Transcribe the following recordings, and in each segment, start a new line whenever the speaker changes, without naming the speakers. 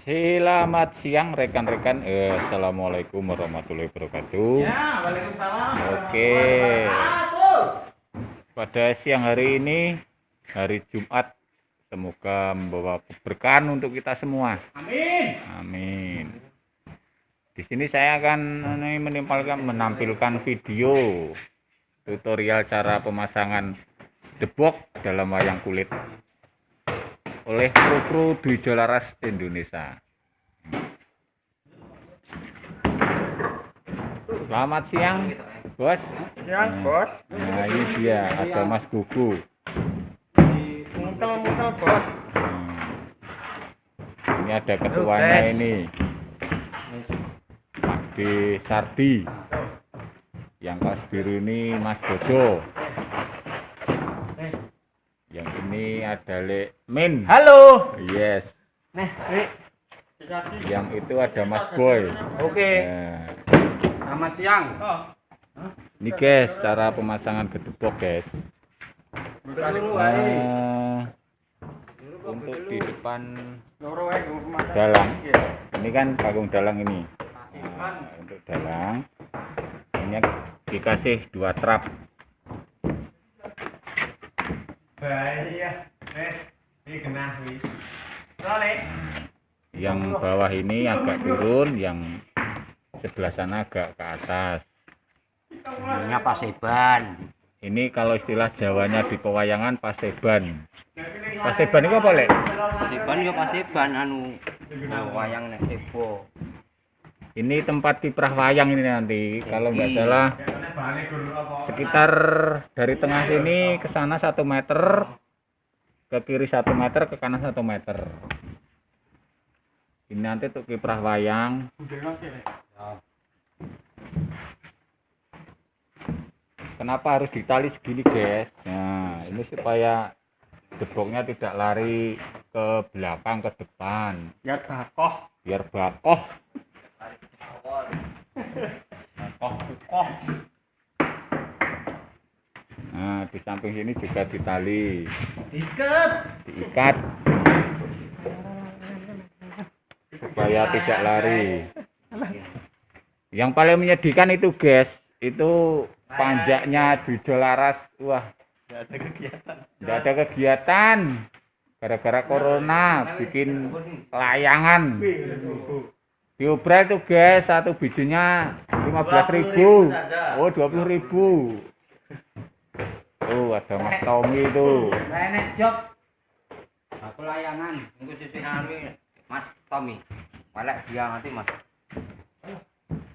Selamat siang rekan-rekan. Assalamualaikum warahmatullahi wabarakatuh.
Ya, waalaikumsalam.
Oke. Pada siang hari ini, hari Jumat, semoga membawa keberkahan untuk kita semua.
Amin.
Amin. Di sini saya akan menampilkan video tutorial cara pemasangan debok dalam wayang kulit oleh kru-kru di Jolaras Indonesia. Selamat siang, Bos.
Siang, Bos.
Nah, ini dia ada Mas Gugu.
Mutel-mutel, Bos.
Ini ada ketuanya ini, Pak D Sardi. Yang kelas biru ini Mas Dodo. Yang ini ada Le Min.
Halo.
Yes.
Nih,
Yang itu ada Mas Boy.
Oke.
Nah,
Selamat siang.
ini guys, cara pemasangan gedebok guys. Untuk di depan dalang, ini kan panggung dalang ini. Nah, untuk dalang, ini dikasih 2 trap.
Bahaya. Ini kena wis.
Yang bawah ini agak turun, yang sebelah sana agak ke atas.
Namanya paseban.
Ini kalau istilah Jawanya di pewayangan paseban. Paseban itu apa, Lek?
Paseban yo paseban wayang nek ebo.
Ini tempat kiprah wayang ini nanti. Kalau nggak salah sekitar dari tengah sini ke sana 1 meter, ke kiri 1 meter, ke kanan 1 meter. Ini nanti untuk kiprah wayang. Kenapa harus ditali segini guys? Nah, ini supaya deboknya tidak lari ke belakang, ke depan.
Biar bakoh.
Biar bakoh. Bakoh. Nah, di samping sini juga ditali. Diikat. Supaya tidak lari. Yang paling menyedihkan itu guys, itu panjaknya di Jolaras. Wah, tidak ada kegiatan gara-gara corona, bikin layangan. Diobral itu guys, satu bijinya 15.000. Oh, 20.000. Tuh ada Mas Tommy itu.
Enek job. Aku layangan, engko sisi Mas Tommy. Walek dia nanti Mas.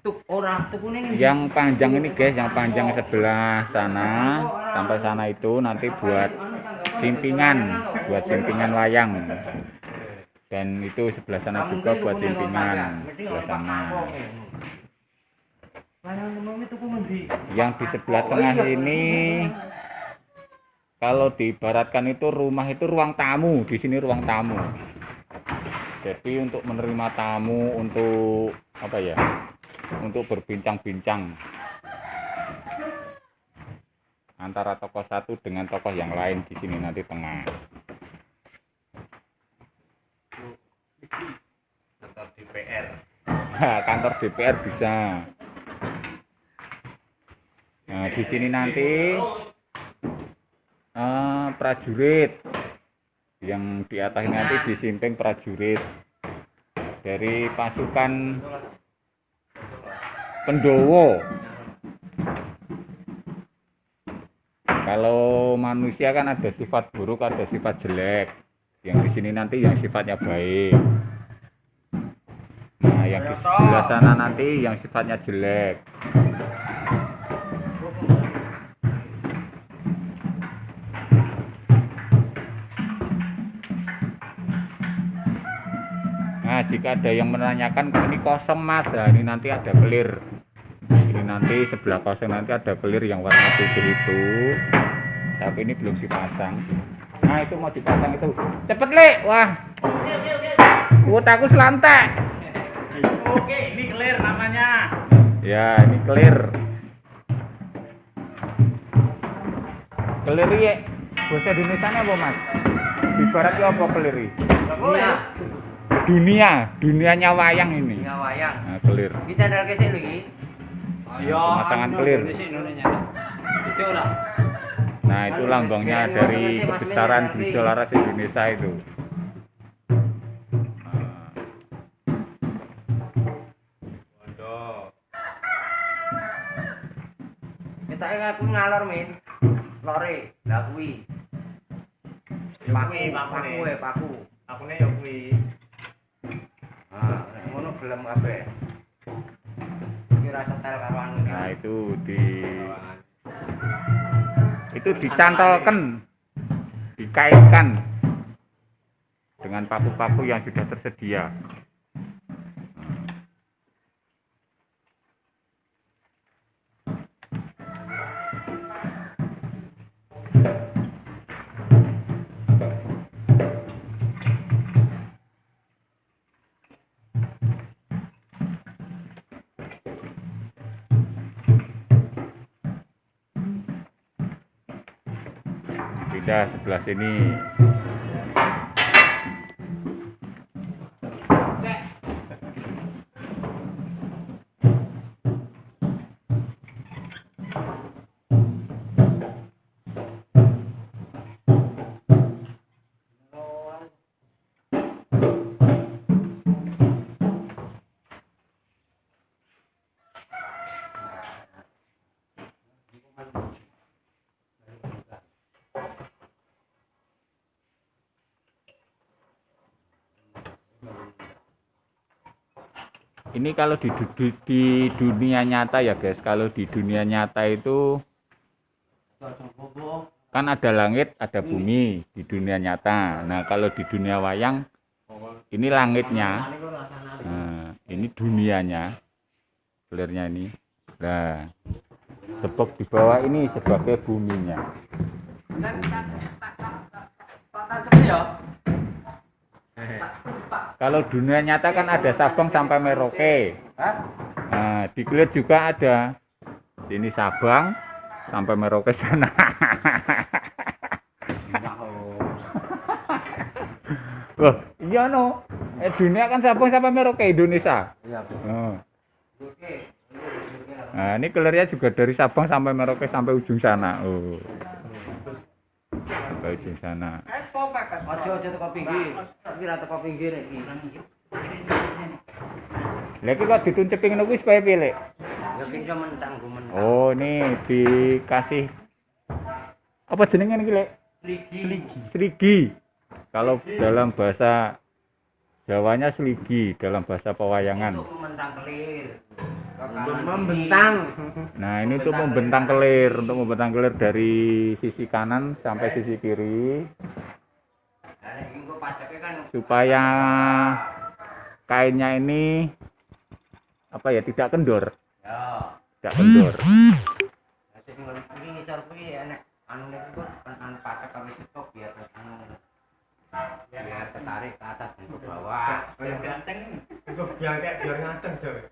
Tuh orang tuh kuning.
Yang panjang ini guys, yang panjang sebelah sana sampai sana itu nanti buat simpingan wayang. Dan itu sebelah sana juga buat simpingan sebelah sana. Yang di sebelah tengah ini kalau diibaratkan itu rumah itu ruang tamu, di sini ruang tamu. Jadi untuk menerima tamu, untuk apa ya? Untuk berbincang-bincang antara tokoh satu dengan tokoh yang lain di sini nanti tengah.
Kantor DPR.
Kantor DPR bisa. Nah, di sini nanti prajurit. Yang di atas nanti disimping prajurit dari pasukan Pendowo. Kalau manusia kan ada sifat buruk, ada sifat jelek. Yang di sini nanti yang sifatnya baik. Nah, yang di sebelah sana nanti yang sifatnya jelek. Nah, jika ada yang menanyakan ini kosong Mas, nah, ini nanti ada clear. Ini nanti sebelah kosong nanti ada clear yang warna putih itu. Tapi ini belum dipasang. Nah, itu mau dipasang itu. Cepet, Le. Wah. Kuat aku selantak.
Oke, ini clear namanya.
Ya, ini clear. Clear ya. Bahasa Indonesianya apa, Mas? Ibaratnya apa clear?
Iya.
dunianya wayang ini.
Dunia wayang.
Nah, kelir.
Iki channel kesik lho iki.
Pemasangan kelir.
Itu ora.
Nah, itu lambangnya dari kebesaran Burjo Laras Indonesia itu.
Ketake aku ngalor min. Lore, lah kuwi. Paku.
Akune ya kuwi.
Ah, nek ngono gelem kabeh. Iki ra setel karo anu.
Nah, itu dicantolkan, dikaitkan dengan paku-paku yang sudah tersedia. Pindah sebelah sini. Ini kalau di dunia nyata ya guys, kalau di dunia nyata itu kan ada langit, ada bumi di dunia nyata. Nah, kalau di dunia wayang ini langitnya, nah, ini dunianya, kelirnya ini. Nah, tepuk di bawah ini sebagai buminya. Kalau dunia nyata kan ada Sabang sampai Merauke. Nah, di kelir juga ada. Ini Sabang sampai Merauke sana. Loh, iya no. Dunia kan Sabang sampai Merauke Indonesia.
Iya, betul.
Oh. Nah, ini kelirnya juga dari Sabang sampai Merauke sampai ujung sana. Oh. Sampai ujung sana.
Ojo teko pinggir. Iki ra teko pinggir iki.
Lha iki kok dituncepi ngono kuwi supaya piye, Lek?
Ya pinjo mentang go mentang.
Oh, ini dikasih apa jenenge iki, Lek? Seligi. Kalau dalam bahasa Jawanya seligi, dalam bahasa pewayangan.
Untuk mentang kelir.
Membentang.
Nah, ini untuk membentang kelir dari sisi kanan sampai sisi kiri. Supaya kainnya ini apa ya, tidak kendor.
Ya.
Tidak kendor.
Jadi ini ngisor kuwi enek anu niku kan pakai kami stop biar anu biar tertarik ke atas dan ke bawah.
Kayak ganteng. Biar ngaceng, Jor.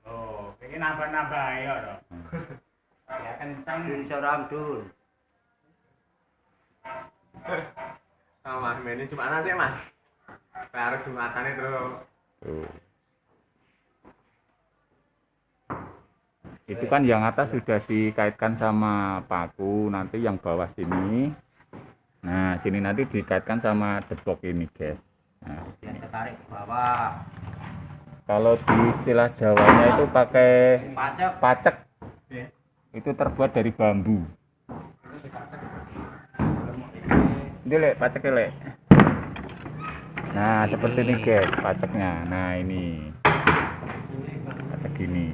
Oh, ini nambah-nambah ya to. Ya kenceng
Ngisor Amdul.
Mas, ini Jumatan sih, Mas. Harus Jumatane terus.
Itu kan yang atas sudah dikaitkan sama paku, nanti yang bawah sini. Nah, sini nanti dikaitkan sama debok ini, guys. Nah,
Biar tertarik ke bawah.
kalau di istilah Jawanya itu pakai
Pacek.
pacek. Itu terbuat dari bambu. Ini Lek, paceknya Lek. Nah, seperti ini guys, paceknya. Nah, ini pacek gini.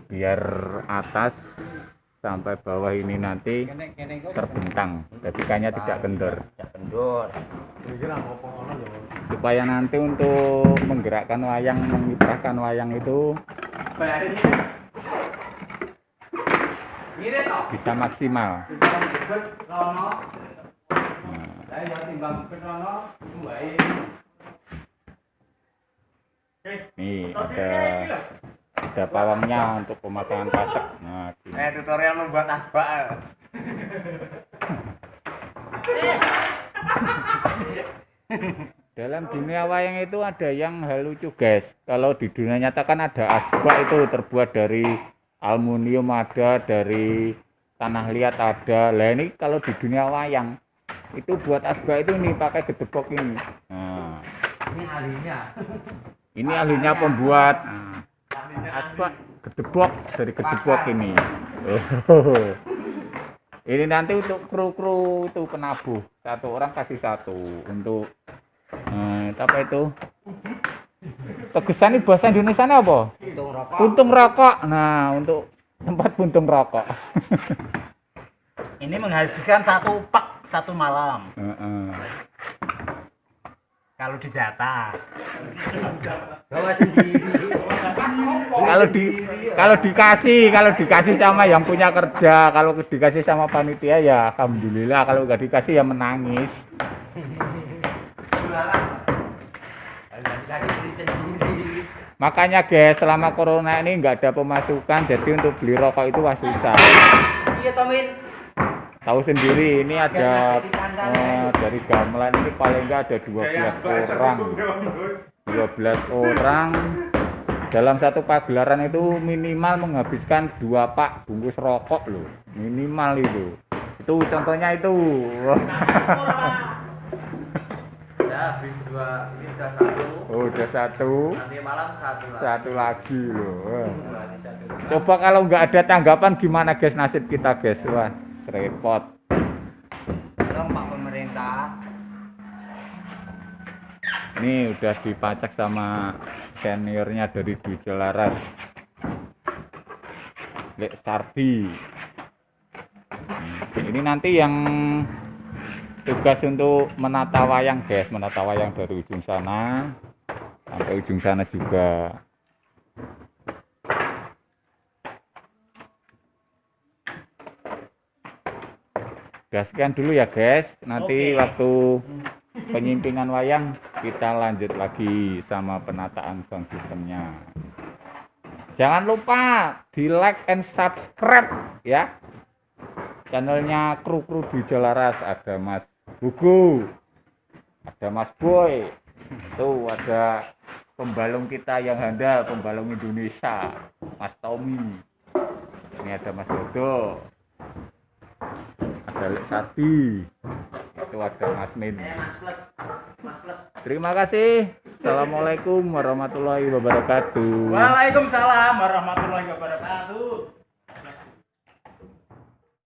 Biar atas sampai bawah ini nanti terbentang, jadi kayaknya tidak kendor.
Tidak kendor.
Supaya nanti untuk menggerakkan wayang, mengiprahkan wayang itu bisa maksimal. Nih ada pawangnya untuk pemasangan pacek. Nah, gini.
Tutorial membuat asbak.
Dalam dunia wayang itu ada yang hal lucu guys. Kalau di dunia nyata kan ada asbak itu terbuat dari aluminium, ada dari tanah liat ada. Lah ini kalau di dunia wayang itu buat asbak itu nih pakai gedebok ini. Nah,
Ini ahlinya.
ini ahlinya pembuat asbak gedebok dari gedebok ini. Oh. Ini nanti untuk kru-kru itu penabuh. Satu orang kasih satu untuk apa itu? Tegesan ini bahasa Indonesia apa?
Untung rokok.
Puntung rokok. Nah, untuk tempat puntung rokok.
Ini menghabiskan 1 pak 1 malam. Kalau dijatah.
Bawa sendiri.
Kalau dikasih sama yang punya kerja, kalau dikasih sama panitia ya alhamdulillah, kalau nggak dikasih ya menangis. Makanya guys, selama corona ini nggak ada pemasukan, jadi untuk beli rokok itu wah susah.
Iya Tomin.
Tahu sendiri ini ada dari gamelan ini paling nggak ada 12 orang. 12 orang dalam satu pagelaran itu minimal menghabiskan 2 pak bungkus rokok loh. Minimal itu. Itu contohnya itu.
Ya habis 2, ini udah 1.
Oh, udah 1.
Nanti malam 1 lagi.
1 lagi loh.
Berarti 1.
Coba kalau nggak ada tanggapan gimana guys nasib kita guys? Wah, repot.
Tolong Pak pemerintah.
Ini udah dipacak sama seniornya dari Dwi Jelaras, Lek Sardi. Ini nanti yang tugas untuk menata wayang guys, menata wayang dari ujung sana sampai ujung sana juga. Udah sekian dulu ya guys, nanti waktu penyimpingan wayang kita lanjut lagi sama penataan sound systemnya. Jangan lupa di like and subscribe ya channelnya kru-kru Dwi Jelaras. Ada Mas Bugu, ada Mas Boy, tuh ada pembalung kita yang handal, pembalung Indonesia, Mas Tommy. Ini ada Mas Dodo, ada Lek Sati, itu ada Mas Min.
Mas Plus.
Terima kasih. Assalamualaikum warahmatullahi wabarakatuh.
Waalaikumsalam warahmatullahi wabarakatuh.